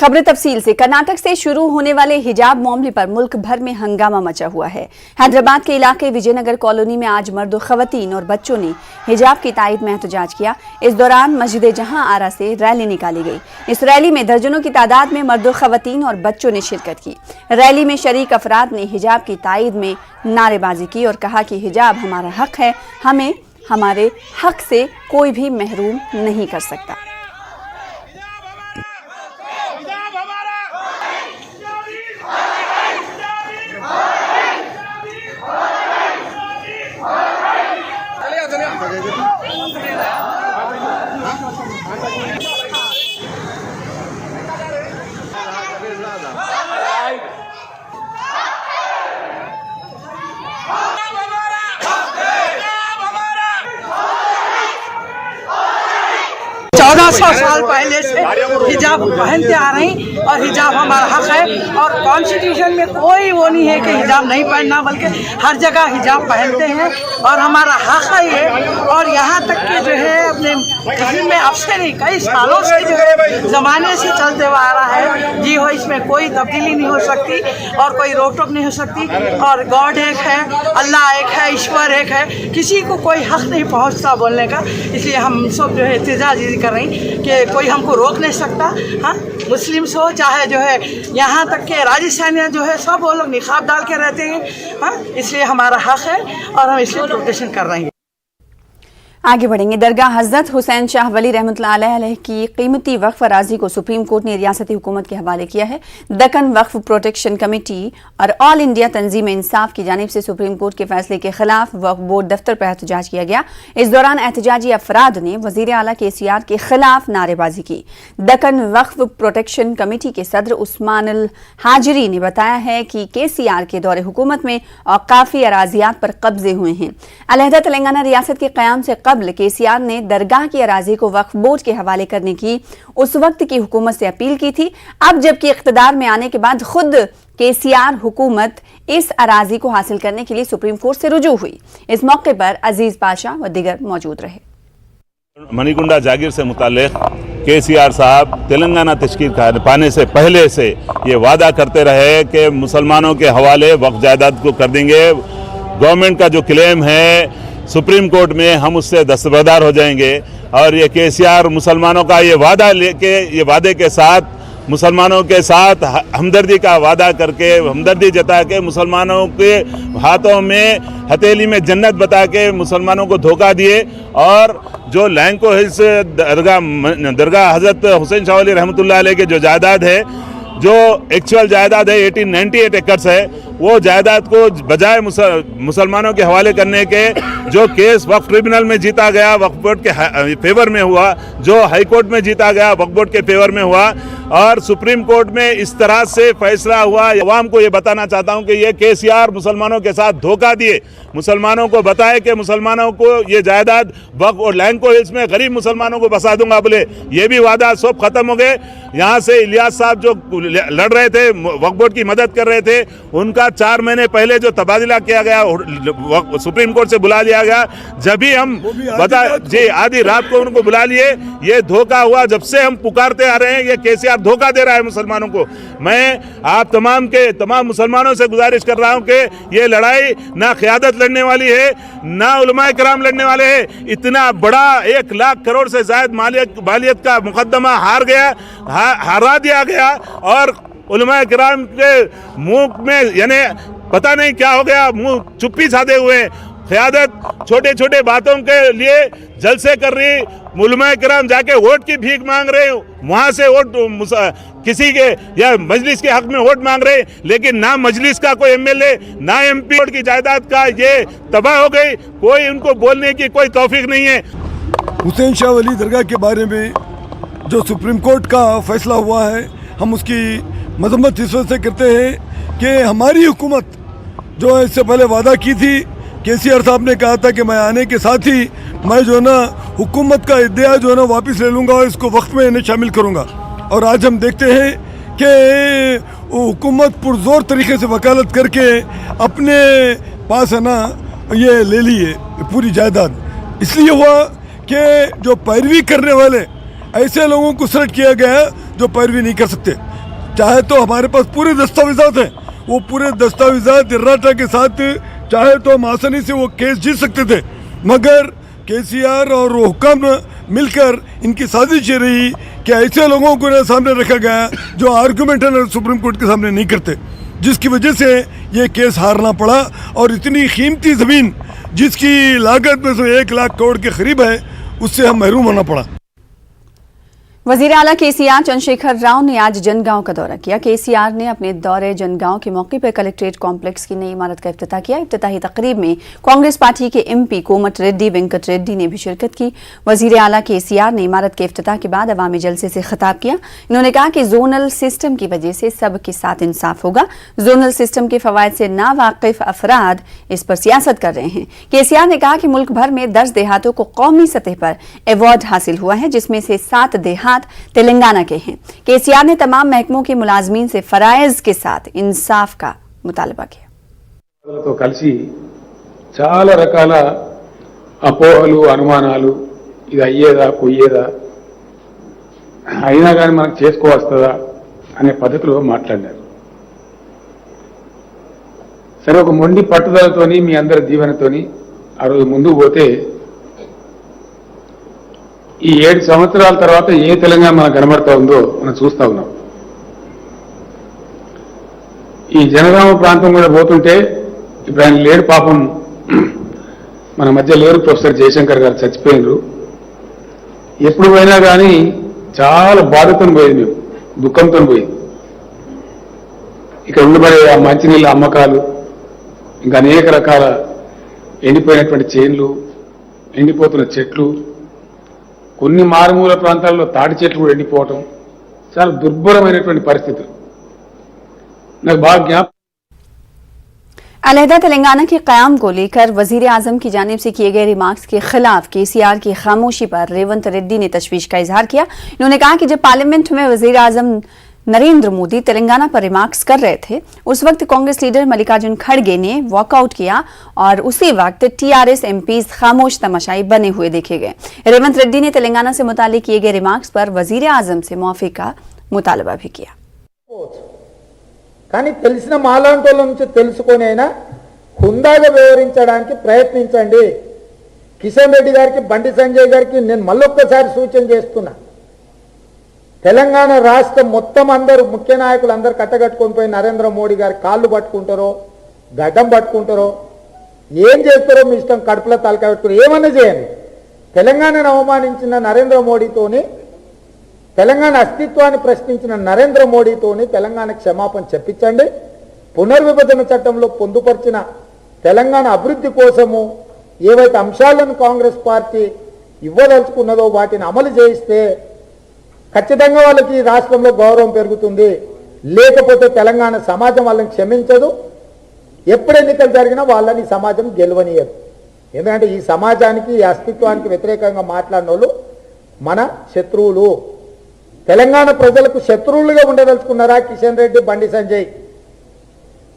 खबरें तफसील से। कर्नाटक से शुरू होने वाले हिजाब मामले पर मुल्क भर में हंगामा मचा हुआ है। हैदराबाद के इलाके विजयनगर कॉलोनी में आज मर्द, खवातीन और बच्चों ने हिजाब की तायद में एहतजाज किया। इस दौरान मस्जिद जहां आरा से रैली निकाली गई। इस रैली में दर्जनों की तादाद में मर्द, खवातीन और बच्चों ने शिरकत की। रैली में शरीक अफराद ने हिजाब की तायद में नारेबाजी की और कहा कि हिजाब हमारा हक है, हमें हमारे हक से कोई भी महरूम नहीं कर सकता। साल पहले से हिजाब पहनते आ रही और हिजाब हमारा हक है और कॉन्स्टिट्यूशन में कोई वो नहीं है कि हिजाब नहीं पहनना, बल्कि हर जगह हिजाब पहनते हैं और हमारा हक है ये। और यहाँ तक कि जो है अपने किसी में अब से नहीं, कई सालों से जो है ज़माने से चलते हुआ आ रहा है जी हो, इसमें कोई तब्दीली नहीं हो सकती और कोई रोक टोक नहीं हो सकती। और गॉड एक है, अल्लाह एक है, ईश्वर एक है, किसी को कोई हक नहीं पहुँचता बोलने का। इसलिए हम सब जो है एहतजाज कर रही कि कोई हमको रोक नहीं सकता। हाँ, मुस्लिम्स हो चाहे जो है यहाँ तक के राजस्थानी जो है, सब वो लोग निकाब डाल के रहते हैं। हाँ, इसलिए हमारा हक है और हम इसलिए प्रोटेक्शन कर रहे हैं। आगे बढ़ेंगे। दरगाह हज़रत हुसैन शाह वली रहमतुल्लाह अलैह की कीमती वक्फ अराजी को सुप्रीम कोर्ट ने रियासती हुकूमत के हवाले किया है। दक्कन वक्फ प्रोटेक्शन कमेटी और ऑल इंडिया तंजीम इंसाफ की जानिब से सुप्रीम कोर्ट के फैसले के खिलाफ वक्फ बोर्ड दफ्तर पर एहतजाज किया गया। इस दौरान एहतजाजी अफराद ने वज़ीर आला KCR के खिलाफ नारेबाजी की। दक्कन वक्फ प्रोटेक्शन कमेटी के सदर उस्मान अल हाजिरी ने बताया है कि KCR के दौरे हुकूमत में औकाफी अराजियात पर कब्जे हुए हैं। अलहदा तेलंगाना रियासत के क़याम से कबल KCR ने दरगाह की अराजी को वक्फ बोर्ड के हवाले करने की उस वक्त की हुकूमत से अपील की थी। अब जबकि इख्तिदार में आने के बाद खुद KCR हुकूमत इस अराजी को हासिल करने के लिए सुप्रीम कोर्ट से रुजू हुई। इस मौके पर अजीज पाशा व दीगर मौजूद रहे। मणिकुंडा जागीर से मुताल्लिक KCR साहब तेलंगाना तश्कील पाने से पहले से ये वादा करते रहे कि मुसलमानों के हवाले वक्फ जायदाद को कर देंगे। गवर्नमेंट का जो क्लेम है सुप्रीम कोर्ट में, हम उससे दस्तबरदार हो जाएंगे। और ये KCR मुसलमानों का ये वादा लेके, ये वादे के साथ मुसलमानों के साथ हमदर्दी का वादा करके, हमदर्दी जता के मुसलमानों के हाथों में हथेली में जन्नत बता के मुसलमानों को धोखा दिए। और जो लैंको हिल्स दरगाह हज़रत हुसैन शाह वली रहमतुल्लाह अलैह के जो जायदाद है, जो एक्चुअल जायदाद है 1898 एकड़ है, वो जायदाद को बजाय मुसलमानों के हवाले करने के जो केस वक्फ ट्रिब्यूनल में जीता गया, वक्फ बोर्ड के फेवर में हुआ, जो हाई कोर्ट में जीता गया वक्फ बोर्ड के फेवर में हुआ, और सुप्रीम कोर्ट में इस तरह से फैसला हुआ। अवाम को ये बताना चाहता हूँ कि ये KCR मुसलमानों के साथ धोखा दिए। मुसलमानों को बताए कि मुसलमानों को ये जायदाद वक्फ और लैंको हिल्स में गरीब मुसलमानों को बसा दूंगा बोले, ये भी वादा सब खत्म हो गए। यहाँ से इलियास साहब जो लड़ रहे थे, वक्फ बोर्ड की मदद कर रहे थे, उनका 4 महीने पहले जो तबादला किया गया, सुप्रीम कोर्ट से बुला लिया गया। जब भी हम बता जी आधी रात को उनको बुला लिए, ये धोखा हुआ। जब से हम पुकारते आ रहे हैं, ये KCR धोखा दे रहा है मुसलमानों को। मैं आप तमाम मुसलमानों से गुजारिश कर रहा हूं कि ये लड़ाई ना क़यादत लड़ने वाली है, ना उलमाए किराम लड़ने वाले हैं। इतना बड़ा 1 लाख करोड़ से ज़ायद मालियत का मुकदमा हरा दिया गया और उलमाए किराम के मुंह में यानी पता नहीं क्या हो गया, मुंह चुप्पी साधे हुए। क़यादत छोटे छोटे बातों के लिए जलसे कर रही, उलमाए किराम जाके वोट की भीख मांग रहे, वहाँ से वोट किसी के या मजलिस के हक में वोट मांग रहे, लेकिन ना मजलिस का कोई MLA ना MP की जायदाद का ये तबाह हो गई। कोई उनको बोलने की कोई तौफीक नहीं है। हुसैन शाह वली दरगाह के बारे में जो सुप्रीम कोर्ट का फैसला हुआ है, हम उसकी मजम्मत इस वजह से करते हैं कि हमारी हुकूमत जो इससे पहले वादा की थी, KCR साहब ने कहा था कि मैं आने के साथ ही मैं जो है ना हुकूमत का इद्दिया जो है ना वापस ले लूँगा और इसको वक्त में इन्हें शामिल करूँगा। और आज हम देखते हैं कि हुकूमत पुरजोर तरीके से वकालत करके अपने पास है ना ये ले ली है पूरी जायदाद। इसलिए हुआ कि जो पैरवी करने वाले ऐसे लोगों को सेलेक्ट किया गया है जो पैरवी नहीं कर सकते। चाहे तो हमारे पास पूरे दस्तावेजात हैं, वो पूरे दस्तावेजात इर्राटा के साथ चाहे तो हम आसानी से वो केस जीत सकते थे, मगर केसीआर और हुक्म मिलकर इनकी साजिश ये रही कि ऐसे लोगों को ना सामने रखा गया जो आर्गूमेंट है ना सुप्रीम कोर्ट के सामने नहीं करते, जिसकी वजह से ये केस हारना पड़ा। और इतनी कीमती ज़मीन जिसकी लागत में से 1 लाख करोड़ के करीब है, उससे हम महरूम होना पड़ा। वजीर आला केसीआर चंद्रशेखर राव ने आज जनगांव का दौरा किया। केसीआर ने अपने दौरे जनगांव के मौके पर कलेक्ट्रेट कॉम्प्लेक्स की नई इमारत का इफ्तिताह किया। इफ्तिताही तकरीब में कांग्रेस पार्टी के एमपी कोमट रेड्डी वेंकट रेड्डी ने भी शिरकत की। वजीर आला केसीआर ने इमारत के इफ्तिताह के बाद अवामी जलसे से खिताब किया। इन्होंने कहा कि जोनल सिस्टम की वजह से सबके साथ इंसाफ होगा। जोनल सिस्टम के फवायद से नावाकिफ अफराद इस पर सियासत कर रहे हैं। केसीआर ने कहा कि मुल्क भर में 10 देहातों को कौमी सतह पर अवार्ड हासिल हुआ है, जिसमें से 7 देहात तेलंगाना के हैं। केसीआर ने तमाम महकमों के मुलाजमीन से फराइज के साथ इंसाफ का मुतालबा किया। तो కలిసి చాలా రకాల అపోహలు అనుమానాలు ఇది అయ్యేదా పోయేదా అయినా కానీ మనకు చేసుకోవస్తదా అనే పద్ధతిలో మాట్లాడారు. సరే ఒక మొండి పట్టుదలతోని మీ అందరి దీవెనతోని ఆ రోజు ముందుకు పోతే ఈ 7 సంవత్సరాల తర్వాత ఏ తెలంగాణ మనకు కనబడతా ఉందో మనం చూస్తా ఉన్నాం. ఈ జనగామ ప్రాంతం కూడా పోతుంటే ఇప్పుడు ఆయన లేడు, పాపం మన మధ్య లేరు, ప్రొఫెసర్ జయశంకర్ గారు చచ్చిపోయినారు. ఎప్పుడు పోయినా కానీ చాలా బాధతో పోయింది, మేము దుఃఖంతో పోయింది. ఇక్కడ ఉండబడే ఆ మంచినీళ్ళ అమ్మకాలు, ఇంకా అనేక రకాల ఎండిపోయినటువంటి చేన్లు, ఎండిపోతున్న చెట్లు, కొన్ని మారుమూల ప్రాంతాల్లో తాటి చెట్లు కూడా ఎండిపోవటం, చాలా దుర్భరమైనటువంటి పరిస్థితులు నాకు బాగా జ్ఞాపకం. अलहदा तेलंगाना के क़याम को लेकर वजीर आजम की जानिब से किए गए रिमार्क्स के खिलाफ केसीआर की खामोशी पर रेवंत रेड्डी ने तशवीश का इजहार किया। इन्होंने कहा कि जब पार्लियामेंट में वजीर आजम नरेंद्र मोदी तेलंगाना पर रिमार्क्स कर रहे थे, उस वक्त कांग्रेस लीडर मल्लिकार्जुन खड़गे ने वॉकआउट किया और उसी वक्त टीआरएस एमपीज खामोश तमाशाई बने हुए देखे गए। रेवंत रेड्डी ने तेलंगाना से मुतालिक किए गए रिमार्क्स पर वजीर आजम से मुआफी का मुतालबा भी किया। కానీ తెలిసిన మాలాంటోళ్ళ నుంచి తెలుసుకొని అయినా హుందాగా వివరించడానికి ప్రయత్నించండి. కిషన్ రెడ్డి గారికి, బండి సంజయ్ గారికి నేను మళ్ళొక్కసారి సూచన చేస్తున్నా, తెలంగాణ రాష్ట్రం మొత్తం అందరూ ముఖ్య నాయకులు అందరూ కట్టగట్టుకొని పోయి నరేంద్ర మోడీ గారి కాళ్ళు పట్టుకుంటారో, గడ్డం పట్టుకుంటారో, ఏం చేస్తారో మీ ఇష్టం, కడుపులో తలకాయ పెట్టుకుని ఏమన్నా చేయండి. తెలంగాణను అవమానించిన నరేంద్ర మోడీతోని, తెలంగాణ అస్తిత్వాన్ని ప్రశ్నించిన నరేంద్ర మోడీతోని తెలంగాణ క్షమాపణ చెప్పించండి. పునర్విభజన చట్టంలో పొందుపరిచిన తెలంగాణ అభివృద్ధి కోసము ఏవైతే అంశాలను కాంగ్రెస్ పార్టీ ఇవ్వదలుచుకున్నదో వాటిని అమలు చేయిస్తే ఖచ్చితంగా వాళ్ళకి రాష్ట్రంలో గౌరవం పెరుగుతుంది. లేకపోతే తెలంగాణ సమాజం వాళ్ళని క్షమించదు. ఎప్పుడు ఎన్నికలు జరిగినా వాళ్ళని సమాజం గెలవనీయదు. ఎందుకంటే ఈ సమాజానికి, ఈ అస్తిత్వానికి వ్యతిరేకంగా మాట్లాడిన వాళ్ళు మన శత్రువులు. తెలంగాణ ప్రజలకు శత్రువులుగా ఉండదలుచుకున్నారా కిషన్ రెడ్డి, బండి సంజయ్?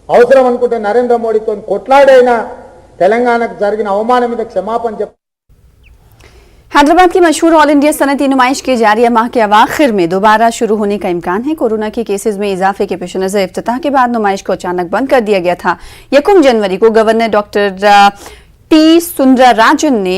అవసరం అనుకుంటే నరేంద్ర మోడీతో కొట్లాడైనా తెలంగాణకు జరిగిన అవమానం మీద క్షమాపణ చెప్ప. हैदराबाद की मशहूर ऑल इंडिया सनती नुमाइश के जारिया माह के अवाखिर में दोबारा शुरू होने का इम्कान है। कोरोना के केसेस में इजाफे के पेश नजर इफ्तिताह के बाद नुमाइश को अचानक बंद कर दिया गया था। 1 जनवरी को गवर्नर डॉक्टर टी सुंदरराजन ने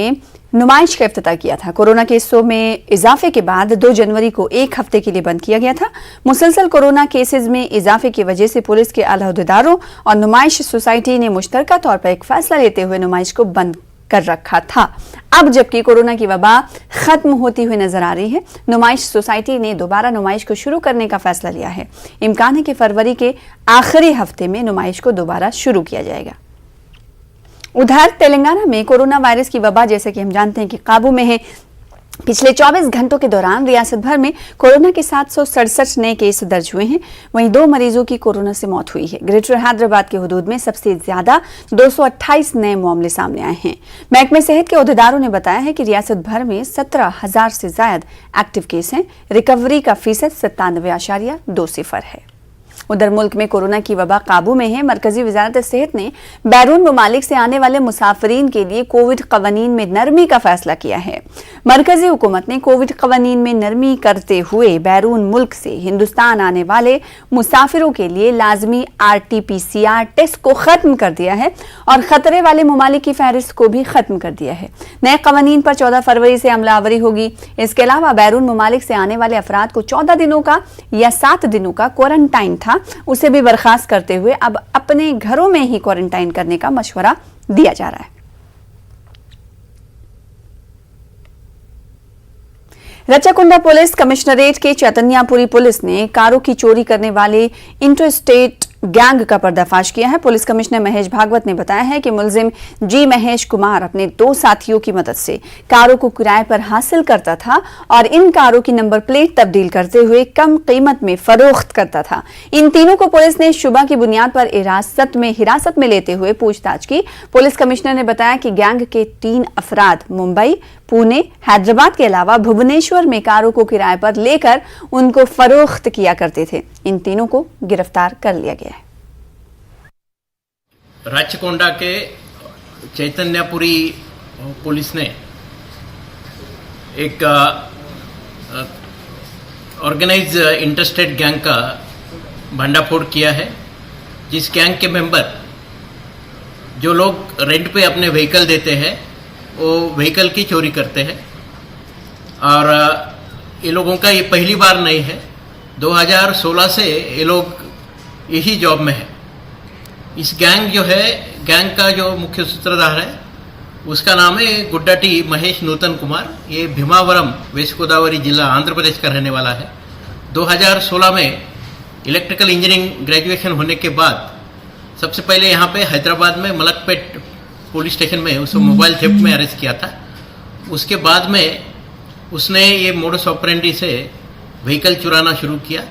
नुमाइश का इफ्तिताह किया था। कोरोना केसों में इजाफे के बाद 2 जनवरी को 1 हफ्ते के लिए बंद किया गया था। मुसलसल कोरोना केसेस में इजाफे की वजह से पुलिस के अलहदेदारों और नुमाइश सोसाइटी ने मुश्तरका तौर पर एक फैसला लेते हुए नुमाइश को बंद कर रखा था। अब जबकि कोरोना की वबा खत्म होती हुई नजर आ रही है, नुमाइश सोसाइटी ने दोबारा नुमाइश को शुरू करने का फैसला लिया है। इम्कान है कि फरवरी के आखिरी हफ्ते में नुमाइश को दोबारा शुरू किया जाएगा। उधर तेलंगाना में कोरोना वायरस की वबा जैसे कि हम जानते हैं कि काबू में है। पिछले 24 घंटों के दौरान रियासत भर में कोरोना के 767 नए केस दर्ज हुए हैं। वहीं 2 मरीजों की कोरोना से मौत हुई है। ग्रेटर हैदराबाद के हुदूद में सबसे ज्यादा 228 नए मामले सामने आए हैं। महकमे सेहत के अहदेदारों ने बताया है कि रियासत भर में 17,000 से ज्यादा एक्टिव केस हैं। रिकवरी का फीसद 97.20 है। उधर मुल्क में कोरोना की वबा काबू में है। मरकजी वजारत सेहत ने बैरून ममालिक से आने वाले मुसाफिरीन के लिए कोविड कवानीन में नरमी का फैसला किया है। मरकजी हुकूमत ने कोविड कवानीन में नरमी करते हुए बैरून मुल्क से हिंदुस्तान आने वाले मुसाफिरों के लिए लाजमी RT-PCR टेस्ट को खत्म कर दिया है और खतरे वाले ममालिक की फहरिस्त को भी खत्म कर दिया है। नए कवानीन पर 14 फरवरी से अमलावरी होगी। इसके अलावा बैरून ममालिक से आने वाले अफराद को 14 दिनों का या 7 दिनों का क्वारंटाइन था, उसे भी बर्खास्त करते हुए अब अपने घरों में ही क्वारंटाइन करने का मशवरा दिया जा रहा है। रचाकुंडा पुलिस कमिश्नरेट के चैतन्यापुरी पुलिस ने कारों की चोरी करने वाले इंटरस्टेट गैंग का पर्दाफाश किया है। पुलिस कमिश्नर महेश भागवत ने बताया है कि मुलजिम जी महेश कुमार अपने 2 साथियों की मदद से कारों को किराए पर हासिल करता था और इन कारों की नंबर प्लेट तब्दील करते हुए कम कीमत में फरोख्त करता था। इन तीनों को पुलिस ने शुबा की बुनियाद पर हिरासत में लेते हुए पूछताछ की। पुलिस कमिश्नर ने बताया कि गैंग के 3 अफराद मुंबई, पुणे, हैदराबाद के अलावा भुवनेश्वर में कारों को किराए पर लेकर उनको फरोख्त किया करते थे। इन तीनों को गिरफ्तार कर लिया गया है। राचकोंडा के चैतन्यपुरी पुलिस ने एक ऑर्गेनाइज इंटरस्टेट गैंग का भंडाफोड़ किया है, जिस गैंग के मेंबर जो लोग रेंट पे अपने व्हीकल देते हैं वो व्हीकल की चोरी करते हैं। और ये लोगों का ये पहली बार नहीं है, 2016 से ये लोग यही जॉब में है। इस गैंग का जो मुख्य सूत्रधार है उसका नाम है गुड्डाटी महेश नूतन कुमार। ये भीमावरम वेस्ट गोदावरी जिला आंध्र प्रदेश का रहने वाला है। 2016 में इलेक्ट्रिकल इंजीनियरिंग ग्रेजुएशन होने के बाद सबसे पहले यहाँ पे हैदराबाद में मलकपेट पुलिस स्टेशन में उसको मोबाइल थेफ्ट में अरेस्ट किया था। उसके बाद में उसने ये मोडस ऑपरेंडी से व्हीकल चुराना शुरू किया।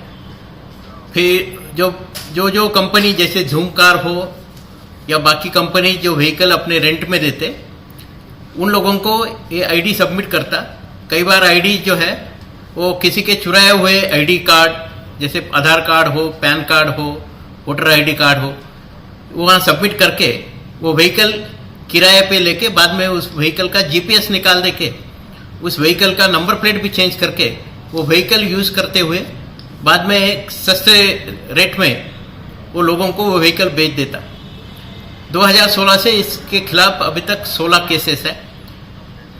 फिर जो कंपनी जैसे झूम कार हो या बाकी कंपनी जो व्हीकल अपने रेंट में देते, उन लोगों को ये आईडी सबमिट करता। कई बार आईडी जो है वो किसी के चुराए हुए आईडी कार्ड, जैसे आधार कार्ड हो, पैन कार्ड हो, वोटर आईडी कार्ड हो, वहाँ सबमिट करके वो व्हीकल किराए पे लेके बाद में उस व्हीकल का जीपीएस निकाल दे के उस व्हीकल का नंबर प्लेट भी चेंज करके वो व्हीकल यूज करते हुए बाद में एक सस्ते रेट में वो लोगों को वो व्हीकल बेच देता। 2016 से इसके खिलाफ अभी तक 16 केसेस है।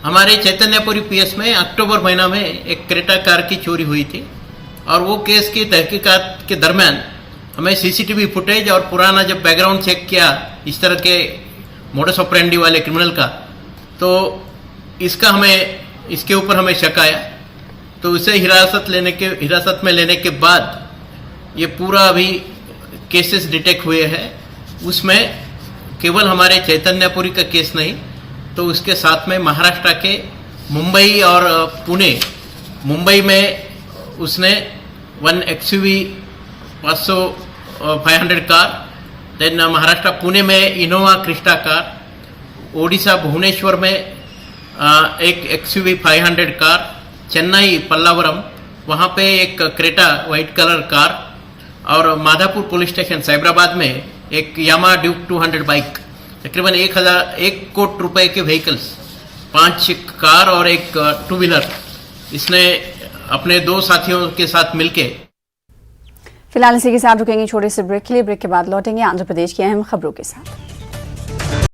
हमारे चैतन्यपुरी पीएस में अक्टूबर महीना में एक क्रेटा कार की चोरी हुई थी और वो केस की तहकीकात के दरमियान हमें सीसीटीवी फुटेज और पुराना जब बैकग्राउंड चेक किया इस तरह के मोडस ऑपरेंडी वाले क्रिमिनल का, तो इसके ऊपर हमें शक आया। तो उसे हिरासत में लेने के बाद ये पूरा अभी केसेस डिटेक्ट हुए हैं। उसमें केवल हमारे चैतन्यपुरी का केस नहीं, तो उसके साथ में महाराष्ट्र के मुंबई और पुणे, मुंबई में उसने 1 XUV 500 car, then Maharashtra Pune में Innova Crysta car, Odisha Bhubaneswar में एक XUV 500 कार, चेन्नई पल्लावरम वहाँ पे एक क्रेटा वाइट कलर कार और माधापुर पुलिस स्टेशन साइबराबाद में एक यामा ड्यूक 200 बाइक, तकरीबन 1 करोड़ रुपए के व्हीकल्स, 5 कार और एक 2 व्हीलर इसने अपने 2 साथियों के साथ मिलके। फिलहाल इसी के साथ रुकेंगे छोटे से ब्रेक के लिए। ब्रेक के बाद लौटेंगे आंध्र प्रदेश की अहम खबरों के साथ।